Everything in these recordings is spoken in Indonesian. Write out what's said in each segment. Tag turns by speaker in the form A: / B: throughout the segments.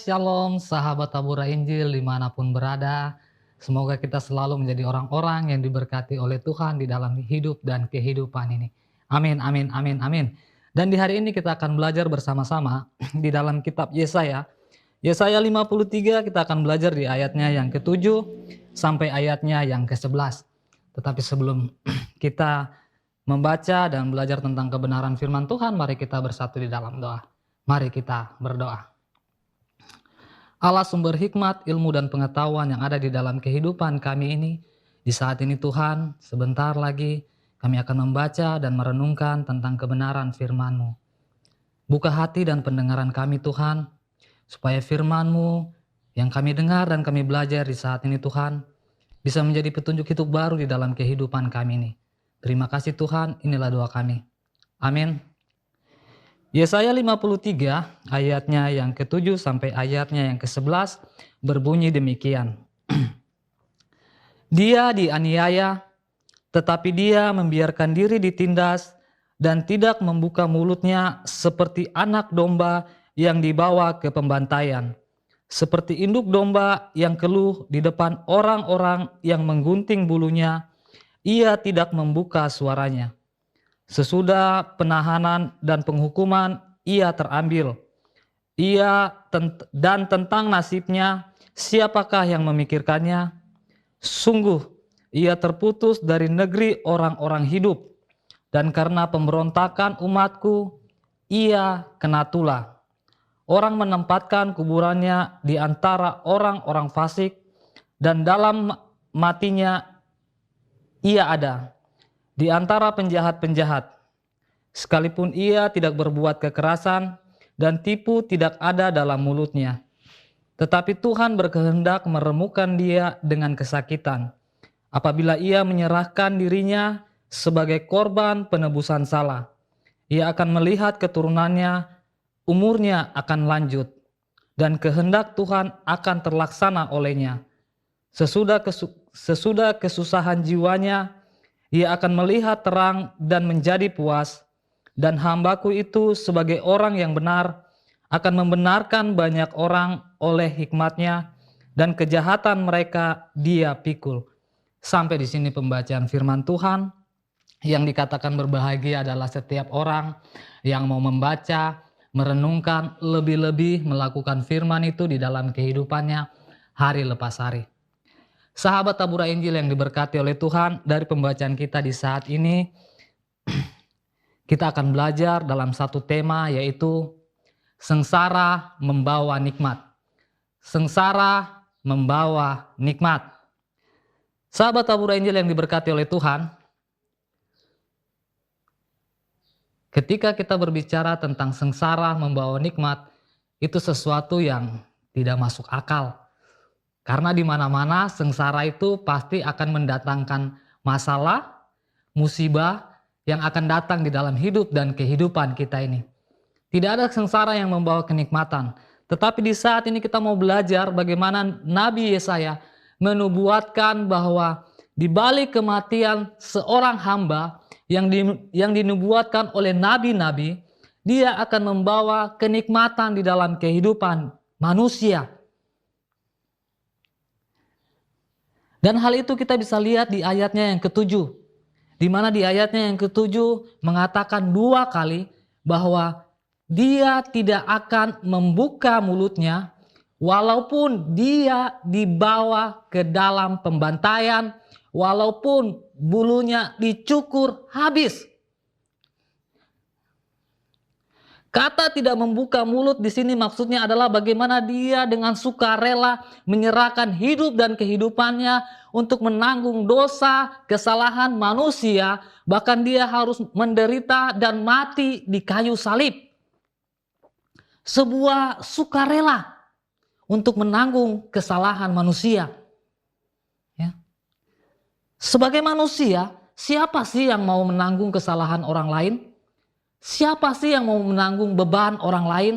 A: Shalom sahabat Tabura Injil dimanapun berada. Semoga kita selalu menjadi orang-orang yang diberkati oleh Tuhan di dalam hidup dan kehidupan ini. Amin, amin, amin, amin. Dan di hari ini kita akan belajar bersama-sama di dalam kitab Yesaya. Yesaya 53 kita akan belajar di ayatnya yang ke-7 sampai ayatnya yang ke-11. Tetapi sebelum kita membaca dan belajar tentang kebenaran firman Tuhan, mari kita bersatu di dalam doa. Mari kita berdoa. Allah sumber hikmat, ilmu dan pengetahuan yang ada di dalam kehidupan kami ini. Di saat ini Tuhan, sebentar lagi kami akan membaca dan merenungkan tentang kebenaran firman-Mu. Buka hati dan pendengaran kami Tuhan, supaya firman-Mu yang kami dengar dan kami belajar di saat ini Tuhan, bisa menjadi petunjuk hidup baru di dalam kehidupan kami ini. Terima kasih Tuhan, inilah doa kami. Amin. Yesaya 53 ayatnya yang ke-7 sampai ayatnya yang ke-11 berbunyi demikian. Dia dianiaya, tetapi dia membiarkan diri ditindas dan tidak membuka mulutnya seperti anak domba yang dibawa ke pembantaian. Seperti induk domba yang keluh di depan orang-orang yang menggunting bulunya, ia tidak membuka suaranya. Sesudah penahanan dan penghukuman, ia terambil. Dan tentang nasibnya, siapakah yang memikirkannya? Sungguh, ia terputus dari negeri orang-orang hidup. Dan karena pemberontakan umatku, ia kena tulah. Orang menempatkan kuburannya di antara orang-orang fasik, dan dalam matinya ia ada di antara penjahat-penjahat. Sekalipun ia tidak berbuat kekerasan dan tipu tidak ada dalam mulutnya. Tetapi Tuhan berkehendak meremukkan dia dengan kesakitan, apabila ia menyerahkan dirinya sebagai korban penebusan salah. Ia akan melihat keturunannya, umurnya akan lanjut, dan kehendak Tuhan akan terlaksana olehnya. Sesudah kesusahan jiwanya, ia akan melihat terang dan menjadi puas, dan hambaku itu sebagai orang yang benar akan membenarkan banyak orang oleh hikmatnya, dan kejahatan mereka dia pikul. Sampai di sini pembacaan firman Tuhan. Yang dikatakan berbahagia adalah setiap orang yang mau membaca, merenungkan, lebih-lebih melakukan firman itu di dalam kehidupannya hari lepas hari. Sahabat Tabura Injil yang diberkati oleh Tuhan, dari pembacaan kita di saat ini, kita akan belajar dalam satu tema, yaitu sengsara membawa nikmat. Sengsara membawa nikmat. Sahabat Tabura Injil yang diberkati oleh Tuhan, ketika kita berbicara tentang sengsara membawa nikmat, itu sesuatu yang tidak masuk akal. Karena di mana-mana sengsara itu pasti akan mendatangkan masalah, musibah yang akan datang di dalam hidup dan kehidupan kita ini. Tidak ada sengsara yang membawa kenikmatan. Tetapi di saat ini kita mau belajar bagaimana Nabi Yesaya menubuatkan bahwa di balik kematian seorang hamba yang dinubuatkan oleh nabi-nabi, dia akan membawa kenikmatan di dalam kehidupan manusia. Dan hal itu kita bisa lihat di ayatnya yang ke-7. Di mana di ayatnya yang ke-7 mengatakan 2 kali bahwa dia tidak akan membuka mulutnya walaupun dia dibawa ke dalam pembantaian, walaupun bulunya dicukur habis. Kata tidak membuka mulut di sini maksudnya adalah bagaimana dia dengan sukarela menyerahkan hidup dan kehidupannya untuk menanggung dosa, kesalahan manusia, bahkan dia harus menderita dan mati di kayu salib. Sebuah sukarela untuk menanggung kesalahan manusia. Ya. Sebagai manusia, siapa sih yang mau menanggung kesalahan orang lain? Siapa sih yang mau menanggung beban orang lain?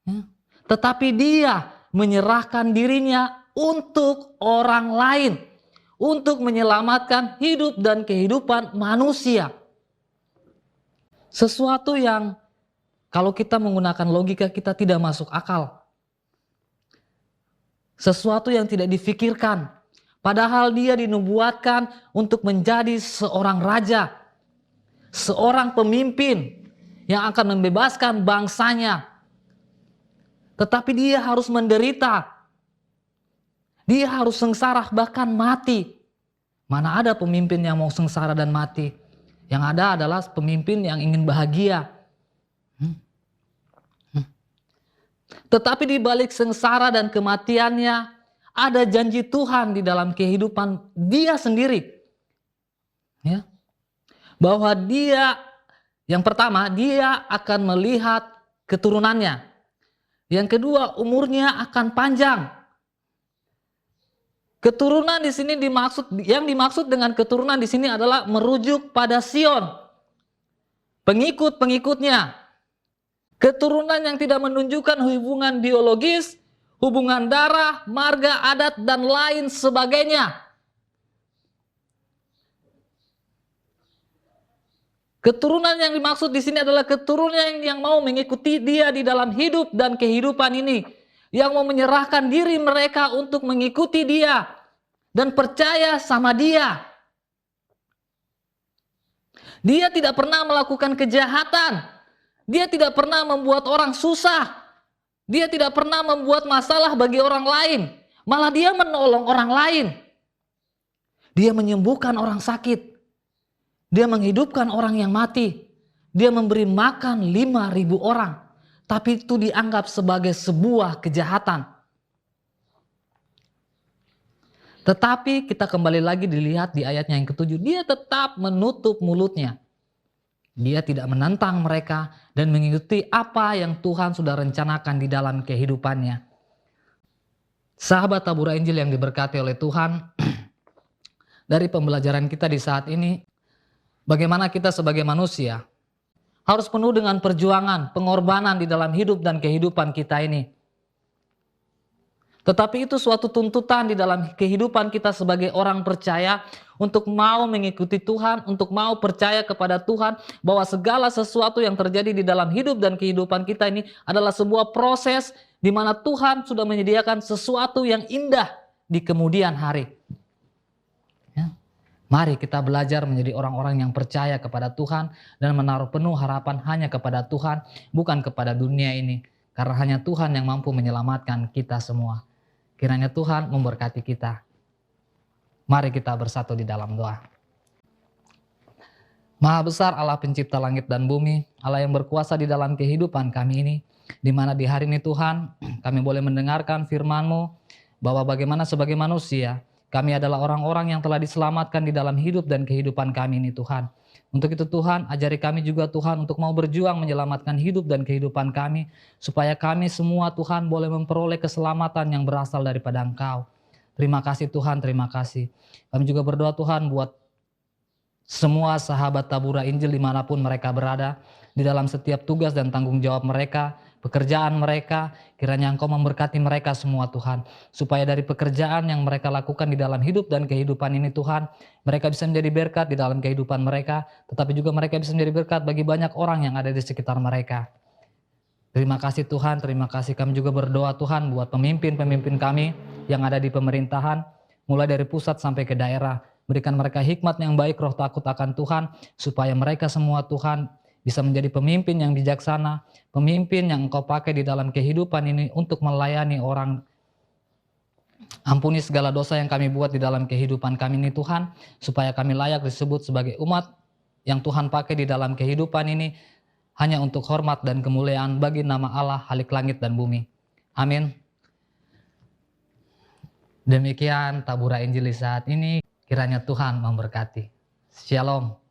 A: Ya. Tetapi dia menyerahkan dirinya untuk orang lain. Untuk menyelamatkan hidup dan kehidupan manusia. Sesuatu yang kalau kita menggunakan logika kita tidak masuk akal. sesuatu yang tidak difikirkan. Padahal dia dinubuatkan untuk menjadi seorang raja, seorang pemimpin yang akan membebaskan bangsanya. Tetapi dia harus menderita. Dia harus sengsara bahkan mati. Mana ada pemimpin yang mau sengsara dan mati? Yang ada adalah pemimpin yang ingin bahagia. Tetapi di balik sengsara dan kematiannya, ada janji Tuhan di dalam kehidupan dia sendiri. Ya. Bahwa dia, yang pertama, dia akan melihat keturunannya. Yang kedua, umurnya akan panjang. Keturunan di sini yang dimaksud dengan keturunan di sini adalah merujuk pada Sion. Pengikut-pengikutnya. Keturunan yang tidak menunjukkan hubungan biologis, hubungan darah, marga, adat, dan lain sebagainya. Keturunan yang dimaksud di sini adalah keturunan yang mau mengikuti dia di dalam hidup dan kehidupan ini. Yang mau menyerahkan diri mereka untuk mengikuti dia dan percaya sama dia. Dia tidak pernah melakukan kejahatan. Dia tidak pernah membuat orang susah. Dia tidak pernah membuat masalah bagi orang lain. Malah dia menolong orang lain. Dia menyembuhkan orang sakit. Dia menghidupkan orang yang mati. Dia memberi makan 5.000 orang. Tapi itu dianggap sebagai sebuah kejahatan. Tetapi kita kembali lagi dilihat di ayatnya yang ke-7. Dia tetap menutup mulutnya. Dia tidak menentang mereka dan mengikuti apa yang Tuhan sudah rencanakan di dalam kehidupannya. Sahabat Tabura Injil yang diberkati oleh Tuhan, dari pembelajaran kita di saat ini, bagaimana kita sebagai manusia harus penuh dengan perjuangan, pengorbanan di dalam hidup dan kehidupan kita ini. Tetapi itu suatu tuntutan di dalam kehidupan kita sebagai orang percaya untuk mau mengikuti Tuhan, untuk mau percaya kepada Tuhan bahwa segala sesuatu yang terjadi di dalam hidup dan kehidupan kita ini adalah sebuah proses di mana Tuhan sudah menyediakan sesuatu yang indah di kemudian hari. Ya. Mari kita belajar menjadi orang-orang yang percaya kepada Tuhan dan menaruh penuh harapan hanya kepada Tuhan, bukan kepada dunia ini. Karena hanya Tuhan yang mampu menyelamatkan kita semua. Kiranya Tuhan memberkati kita. Mari kita bersatu di dalam doa. Maha besar Allah pencipta langit dan bumi, Allah yang berkuasa di dalam kehidupan kami ini, di mana di hari ini Tuhan, kami boleh mendengarkan firman-Mu, bahwa bagaimana sebagai manusia, kami adalah orang-orang yang telah diselamatkan di dalam hidup dan kehidupan kami ini Tuhan. Untuk itu Tuhan, ajari kami juga Tuhan untuk mau berjuang menyelamatkan hidup dan kehidupan kami, supaya kami semua Tuhan boleh memperoleh keselamatan yang berasal daripada Engkau. Terima kasih Tuhan, terima kasih. Kami juga berdoa Tuhan buat semua sahabat Tabura Injil dimanapun mereka berada, di dalam setiap tugas dan tanggung jawab mereka, pekerjaan mereka, kiranya Engkau memberkati mereka semua Tuhan. Supaya dari pekerjaan yang mereka lakukan di dalam hidup dan kehidupan ini Tuhan, mereka bisa menjadi berkat di dalam kehidupan mereka, tetapi juga mereka bisa menjadi berkat bagi banyak orang yang ada di sekitar mereka. Terima kasih Tuhan, terima kasih. Kami juga berdoa Tuhan buat pemimpin-pemimpin kami yang ada di pemerintahan, mulai dari pusat sampai ke daerah. Berikan mereka hikmat yang baik, roh takut akan Tuhan, supaya mereka semua Tuhan bisa menjadi pemimpin yang bijaksana, pemimpin yang Engkau pakai di dalam kehidupan ini untuk melayani orang. Ampuni segala dosa yang kami buat di dalam kehidupan kami ini Tuhan, supaya kami layak disebut sebagai umat yang Tuhan pakai di dalam kehidupan ini, hanya untuk hormat dan kemuliaan bagi nama Allah Halik langit dan bumi. Amin. Demikian Tabura Injil saat ini, kiranya Tuhan memberkati. Shalom.